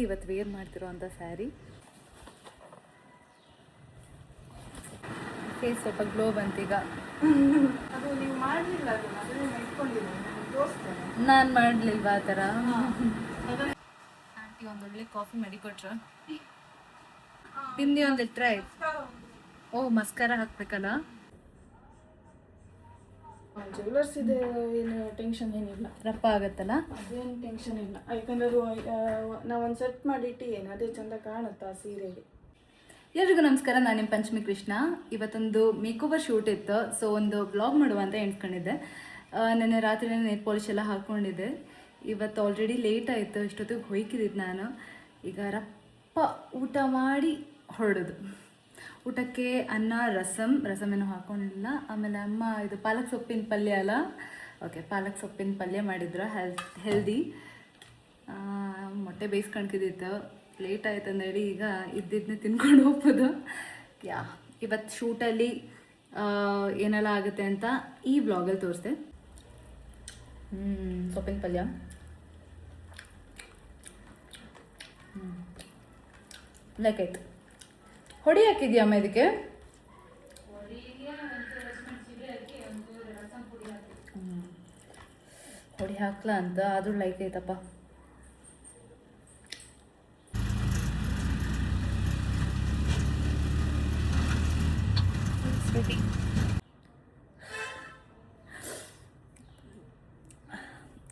ಇವತ್ತು ವೇರ್ ಮಾಡ್ತಿರೋ ಅಂಥ ಸ್ಯಾರಿ. ಫೇಸ್ ಸ್ವಲ್ಪ ಗ್ಲೋ ಬಂತೀಗ. ನಾನು ಮಾಡಲಿಲ್ವಾ ಆ ಥರ? ಆಂಟಿ ಒಂದೊಳ್ಳೆ ಕಾಫಿ ಮಾಡಿಕೊಟ್ರು. ಬಿಂದಿ ಒಂದು ಇಟ್ಟರೆ ಆಯ್ತು. ಓ ಮಸ್ಕಾರ ಹಾಕ್ಬೇಕಲ್ಲ. ಜ್ಯುವೆಲ್ಲರ್ಸ್ ಇದೆ, ಏನು ಟೆನ್ಷನ್ ಏನಿಲ್ಲ. ರಪ್ಪ ಆಗತ್ತಲ್ಲ, ಅದೇನು ಟೆನ್ಷನ್ ಇಲ್ಲ. ಯಾಕಂದ್ರೆ ನಾವೊಂದು ಸೆಟ್ ಮಾಡಿಟ್ಟಿದ್ದೇನೆ, ಅದೇ ಚಂದ ಕಾಣುತ್ತಾ ಸೀರೆಗೆ. ಎಲ್ರಿಗೂ ನಮಸ್ಕಾರ, ನಾನು ನಿಮ್ಮ ಪಂಚಮಿ ಕೃಷ್ಣ. ಇವತ್ತೊಂದು ಮೇಕೋವರ್ ಶೂಟ್ ಇತ್ತು, ಸೊ ಒಂದು ಬ್ಲಾಗ್ ಮಾಡುವ ಅಂತ ಎಣ್ಸ್ಕೊಂಡಿದ್ದೆ. ನೆನ್ನೆ ರಾತ್ರಿ ನೇಲ್ ಪಾಲಿಶ್ ಎಲ್ಲ ಹಾಕ್ಕೊಂಡಿದ್ದೆ. ಇವತ್ತು ಆಲ್ರೆಡಿ ಲೇಟ್ ಆಯಿತು, ಇಷ್ಟೊತ್ತಿಗೆ ಹೊಯ್ಕಿದ್ದಿದ್ದು ನಾನು. ಈಗ ರಪ್ಪ ಊಟ ಮಾಡಿ ಹೊರಡೋದು. ಊಟಕ್ಕೆ ಅನ್ನ, ರಸಮ್ ಏನೂ ಹಾಕ್ಕೊಂಡಿಲ್ಲ. ಆಮೇಲೆ ಅಮ್ಮ ಇದು ಪಾಲಕ್ ಸೊಪ್ಪಿನ ಪಲ್ಯ ಅಲ್ಲ, ಓಕೆ ಪಾಲಕ್ ಸೊಪ್ಪಿನ ಪಲ್ಯ ಮಾಡಿದ್ರು, ಹೆಲ್ದಿ. ಮೊಟ್ಟೆ ಬೇಯಿಸ್ಕೊಂಡ್ಕಿದ್ದಿತ್ತು, ಲೇಟ್ ಆಯ್ತು ಅಂದೇಳಿ ಈಗ ಇದ್ದಿದ್ದನ್ನೇ ತಿನ್ಕೊಂಡು ಹೋಗ್ಬೋದು. ಇವತ್ತು ಶೂಟಲ್ಲಿ ಏನೆಲ್ಲ ಆಗುತ್ತೆ ಅಂತ ಈ ಬ್ಲಾಗಲ್ಲಿ ತೋರಿಸ್ದೆ. ಸೊಪ್ಪಿನ ಪಲ್ಯ, ಲೈಕ್ ಆಯ್ತು. ಹೊಡಿ ಹಾಕಿದ್ಯಮ್ಮ ಇದಕ್ಕೆ? ಹೊಡಿ ಹಾಕ್ಲಾ ಅಂತ, ಆದರೂ ಲೈಕ್ ಆಯ್ತಪ್ಪ.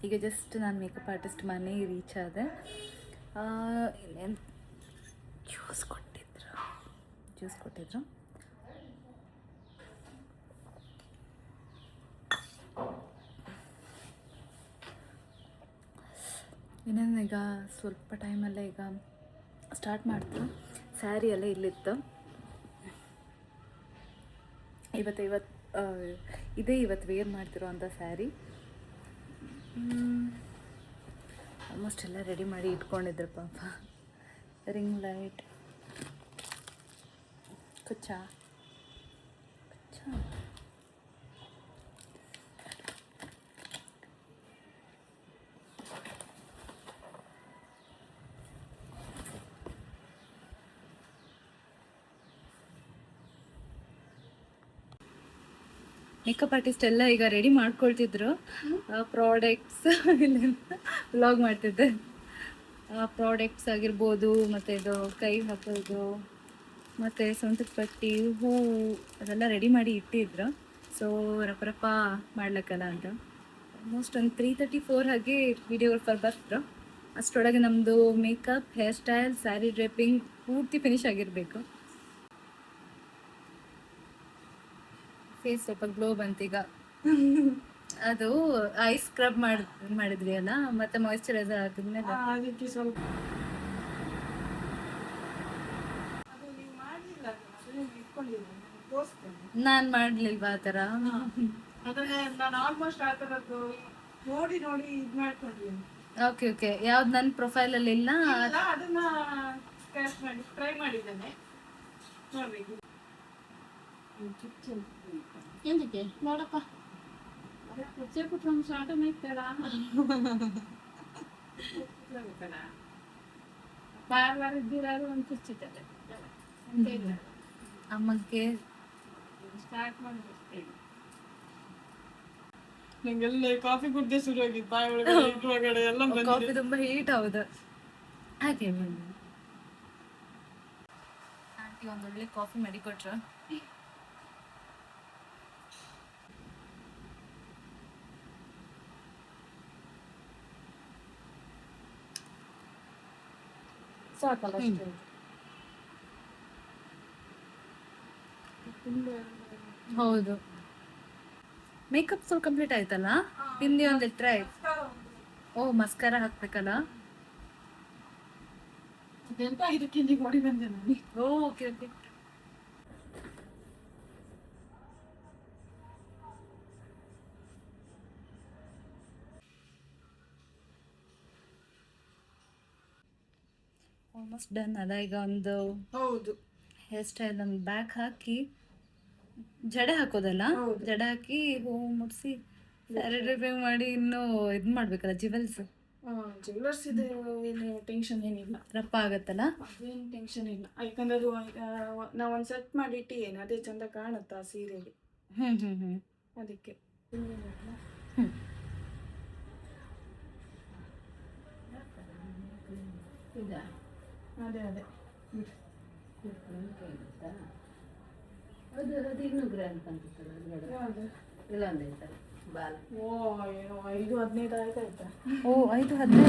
ಈಗ ಜಸ್ಟ್ ನಾನು ಮೇಕಪ್ ಆರ್ಟಿಸ್ಟ್ ಮನೆ ರೀಚ್ ಆದೆ. ಇನ್ನೇನು ಜ್ಯೂಸ್ ಕೊಟ್ಟಿದ್ರು. ಇನ್ನೇನು ಈಗ ಸ್ವಲ್ಪ ಟೈಮಲ್ಲೇ ಈಗ ಸ್ಟಾರ್ಟ್ ಮಾಡ್ತು. ಸ್ಯಾರಿ ಎಲ್ಲ ಇಲ್ಲಿತ್ತು. ಇವತ್ತು ವೇರ್ ಮಾಡ್ತಿರೋ ಅಂಥ ಸ್ಯಾರಿ. ಆಲ್ಮೋಸ್ಟ್ ಎಲ್ಲ ರೆಡಿ ಮಾಡಿ ಇಟ್ಕೊಂಡಿದ್ರು ಪಾಪ. ರಿಂಗ್ ಲೈಟ್, ಕುಚ್ಚ ಮೇಕಪ್ ಆರ್ಟಿಸ್ಟ್ ಎಲ್ಲ ಈಗ ರೆಡಿ ಮಾಡ್ಕೊಳ್ತಿದ್ರು. ಪ್ರಾಡಕ್ಟ್ಸ್ ವ್ಲಾಗ್ ಮಾಡ್ತಿದ್ದೆ. ಪ್ರಾಡಕ್ಟ್ಸ್ ಆಗಿರ್ಬೋದು, ಮತ್ತು ಇದು ಕೈ ಹಾಕೋದು, ಮತ್ತು ಸೊಂಟದ ಪಟ್ಟಿ, ಹೂವು ಅದೆಲ್ಲ ರೆಡಿ ಮಾಡಿ ಇಟ್ಟಿದ್ರು. ಸೊ ರಪ್ಪ ಮಾಡ್ಲಿಕ್ಕಲ್ಲ ಅಂತ ಆಲ್ಮೋಸ್ಟ್ ಒಂದು 3:34 ಹಾಗೆ ವಿಡಿಯೋಗ್ರಾಫರ್ ಬರ್ತಾರೆ. ಅಷ್ಟರೊಳಗೆ ನಮ್ಮದು makeup, hair style, sari draping ಪೂರ್ತಿ ಫಿನಿಶ್ ಆಗಿರಬೇಕು. ಫೇಸ್ ಸ್ವಲ್ಪ ಗ್ಲೋ ಬಂತೀಗ. ಅದು ಐಸ್ ಸ್ಕ್ರಬ್ ಮಾಡಿದ್ವಿ ಅಲ್ಲ, ಮತ್ತೆ ಮಾಯಿಶ್ಚರೈಸರ್ ಹಾಕಿದ್ಮೇಲೆ ಅದಕ್ಕೆ ಸ್ವಲ್ಪ ನಾನು ಮಾಡಲಿಲ್ವಾ ಆ ಥರ? ಅದನ್ನೇ ನಾನು ಆಲ್ಮೋಸ್ಟ್ ಆ ಥರದ್ದು ನೋಡಿ ಇದು ಮಾಡ್ಕೊಂಡಿದ್ದೀನಿ. ಓಕೆ ಯಾವ್ದು ನನ್ನ ಪ್ರೊಫೈಲಲ್ಲಿ ಇಲ್ಲ, ಅದನ್ನ ಸ್ಕ್ರಾಚ್ ಮಾಡಿ ಟ್ರೈ ಮಾಡಿದ್ದೇನೆ, ನೋಡ್ಬೇಕು. ಎಂದಕ್ಕೆ ನೋಡಪ್ಪ, ಕುರ್ಚಿ ಕುತ್ಕೊಂಡು ಶಾಟ ಮೇಯ್ತಾಳ ಬಾರ್ ಇದ್ದಿರಾರು ಒಂದು ಕುರ್ಚಿದ್ದಾರೆ ಅಂತ ಇಲ್ಲ. ಅಮ್ಮಗೆ ಸ್ಟಾರ್ಟ್ ಮಾಡಬೇಕು. ನಂಗೆಲ್ಲ ಕಾಫಿ ಕುಡ್ದೆ ಶುರು ಆಗಿದ್ದು, ಬಾಯಿ ಒಳಗಡೆ ಎಲ್ಲ ಕಾಫಿ ತುಂಬ ಹೀಟ್. ಹೌದು, ಹಾಗೆ ಆಂಟಿ ಒಂದೊಳ್ಳೆ ಕಾಫಿ ಮಾಡಿಕೊಟ್ರು. ಸಾಕಲ್ಲ ಅಷ್ಟೇ. ಹೌದು, ಮೇಕಪ್ ಸ್ವಲ್ಪ ಕಂಪ್ಲೀಟ್ ಆಯ್ತಲ್ಲ. ಬಿಂದಿ ಒಂದು ಇಟ್ಟರೆ ಆಯ್ತು. ಓ ಮಸ್ಕಾರ ಹಾಕ್ಬೇಕಲ್ಲ. ಅದೆಂತ 5 kg ಮಾಡಿ ಬಂದೆ ನಾನು. ಓಕೆ ಆಲ್ಮೋಸ್ಟ್ ಡನ್ ಅಲ್ಲ. ಈಗ ಒಂದು ಹೌದು ಹೇರ್ ಸ್ಟೈಲ್ ಒಂದು ಬ್ಯಾಕ್ ಹಾಕಿ ಜಡೆ ಹಾಕೋದಲ್ಲ, ಜಡೆ ಹಾಕಿ ಹೂ ಮುಡಿಸಿ ಸ್ಯಾರಿ ಡ್ರೈಪಿಂಗ್ ಮಾಡಿ ಇನ್ನೂ ಇದು ಮಾಡ್ಬೇಕಲ್ಲ, ಜ್ಯುವೆಲ್ಸ್ ಜ್ಯುವೆಲರ್ಸ್ ಇದೆ, ಏನು ಟೆನ್ಷನ್ ಏನಿಲ್ಲ, ರಪ್ಪ ಆಗತ್ತಲ್ಲ. ಅದೇನು ಟೆನ್ಷನ್ ಇಲ್ಲ. ಯಾಕಂದ್ರೆ ಅದು ನಾವು ಒಂದು ಸೆಟ್ ಮಾಡಿ ಇಟ್ಟಿಯೇನು ಅದೇ ಚಂದ ಕಾಣುತ್ತಾ ಸೀರೆಗೆ, ಹ್ಞೂ ಅದಕ್ಕೆ. ಹ್ಞೂ ಅದೇ ಅದೇ ಅದು ಇನ್ನೂ ಗ್ರ್ಯಾಂಡ್ ಕಾಣ್ತದೆ. ಯಾವುದು? ಇಲ್ಲ ಅಂದೈತಲ್ಲ ಬಾಲ. ಓ ಏನೋ 5-15 ಆಯ್ತಾಯ್ತಾ? ಓ 5-15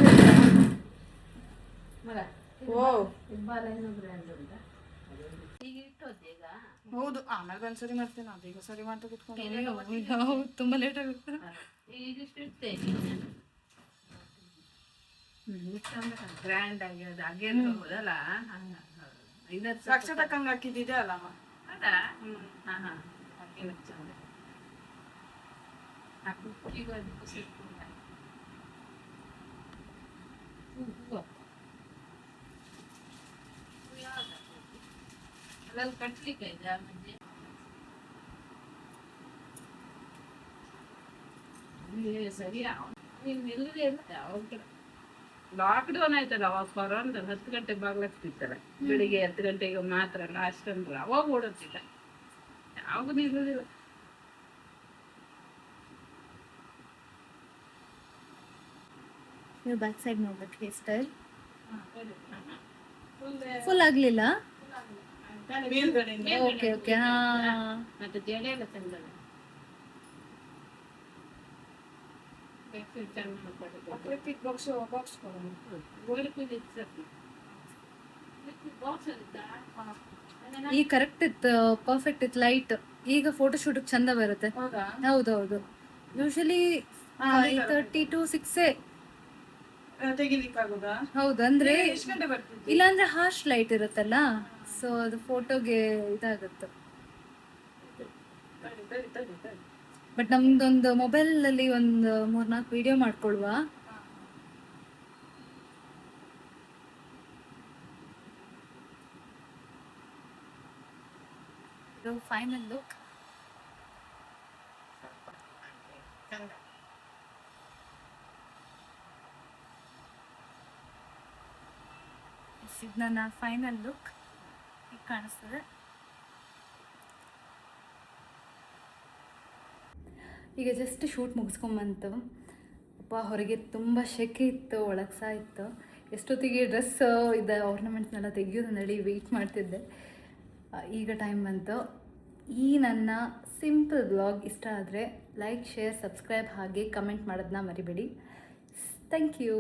ಮಗ ಓ ಬಾಲ ಇನ್ನೂ ಗ್ರ್ಯಾಂಡ್ ಉಂಟಾ? ಈಗ ಇಟ್ಟೋದು ಈಗ. ಹೌದು, ಆಮೇಲೆ ಒಂದ್ಸರಿ ಮಾಡ್ತೇನೆ, ಅದೀಗ ಸರಿ ಮಾಡ್ತಾ ಕುತ್ಕೊಂಡು. ಹೌದು, ತುಂಬ ಲೇಟ್ ಆಗುತ್ತೆ. ಈಗ ಇಷ್ಟು ಇಡ್ತೇನೆ. ಗ್ರ್ಯಾಂಡ್ ಆಗಿ ಅದು ಹಾಗೆ ಹೋದಲ್ಲ. ಐದತ್ತು ಲಕ್ಷ ತಕ್ಕಂಗೆ ಹಾಕಿದ್ದಿದೆ ಅಲ್ಲಮ್ಮ. ಅದ ಹಾಂ ಹಾಂ ಹಾಗೆ ಚಂದ. ಆ ಕುಕ್ಕಿಗೂ ಅದಕ್ಕೂ ಸಿಕ್ಕಿಲ್ಲ. ಹೂವು ಯಾವ್ದು ಅದ್ರಲ್ಲಿ ಕಟ್ಲಿಕ್ಕೆ ಇದೆ ಮಧ್ಯೆ. ಸರಿಯಾ ನೀನು ಇಲ್ಲದೆ ಇಲ್ಲ ಯಾವ ಕಡೆ. ಲಾಕ್ಡೌನ್ ಆಯ್ತಲ್ಲ ಅವಾಗ ಕೊರೋನಾ 10 ಗಂಟೆಗೆ ಬಾಗ್ಲಾಗ್ತಿತ್ತಲ್ಲ, ಬೆಳಿಗ್ಗೆ 10 ಗಂಟೆಗೆ ಮಾತ್ರ ಲಾಸ್ಟ್ ಅಂದ್ರೆ ಅವಾಗ ಓಡುತ್ತಿಲ್ಲ, ಯಾವಾಗ ನಿಲ್ಲುದಿಲ್ಲ. ನೀವು ಬ್ಯಾಕ್ ಸೈಡ್ ನೋಡ್ಬೇಕು, ಹೇರ್ ಸ್ಟೈಲ್ ಫುಲ್ ಆಗಲಿಲ್ಲ. ಮೇಲ್ಗಡೆಯಿಂದ ಓಕೆ ಓಕೆ ಹಾಂ. ಮತ್ತೆ ಜಡೆ ಎಲ್ಲ ಚಂದ ಚಂದ ಮಾಡ್ಕೊಳ್ಬೇಕು. ಬಾಕ್ಸ್ ಕೊಡೋಣ. ಈಗ ಕರೆಕ್ಟ್ ಇತ್ತು, ಪರ್ಫೆಕ್ಟ್ ಇತ್ತು, ಲೈಟ್. ಈಗ ಫೋಟೋ ಶೂಟಿಗೆ ಚಂದ ಬರುತ್ತೆ. ಹೌದಾ? ಹೌದೌದು, ಯೂಶಲಿ 5:30 to 6 ತೆಗಿಲಿಕ್ಕಾಗೋದಾ? ಹೌದು. ಅಂದ್ರೆ ಎಷ್ಟು ಗಂಟೆ ಬರ್ತಿದ್ದೆ? ಇಲ್ಲಾಂದ್ರೆ ಹಾರ್ಶ್ ಲೈಟ್ ಇರುತ್ತಲ್ಲ, ಸೊ ಅದು ಫೋಟೋಗೆ ಇದಾಗುತ್ತೆ. ತಡಿ. ಬಟ್ ನಮ್ದೊಂದು ಮೊಬೈಲಲ್ಲಿ ಒಂದು 3-4 ವಿಡಿಯೋ ಮಾಡ್ಕೊಳ್ವ. ಇದು ಫೈನಲ್ ಲುಕ್. ಇದು ನನ್ನ ಫೈನಲ್ ಲುಕ್ ಹೀಗೆ ಕಾಣಿಸ್ತದೆ. ಈಗ ಜಸ್ಟ್ ಶೂಟ್ ಮುಗಿಸ್ಕೊಂಬಂತು. ಅಪ್ಪ ಹೊರಗೆ ತುಂಬ ಸೆಕೆ ಇತ್ತು, ಒಳಗೆ ಸಹ ಇತ್ತು. ಎಷ್ಟೊತ್ತಿಗೆ ಡ್ರೆಸ್ ಇದೆ ಆರ್ನಮೆಂಟ್ಸ್ನೆಲ್ಲ ತೆಗಿಯೋದು ನಡಿ ವೆಯ್ಟ್ ಮಾಡ್ತಿದ್ದೆ. ಈಗ ಟೈಮ್ ಬಂತು. ಈ ನನ್ನ ಸಿಂಪಲ್ ವ್ಲಾಗ್ ಇಷ್ಟ ಆದರೆ ಲೈಕ್, ಶೇರ್, ಸಬ್ಸ್ಕ್ರೈಬ್ ಹಾಗೆ ಕಮೆಂಟ್ ಮಾಡೋದನ್ನ ಮರಿಬೇಡಿ. Thank you.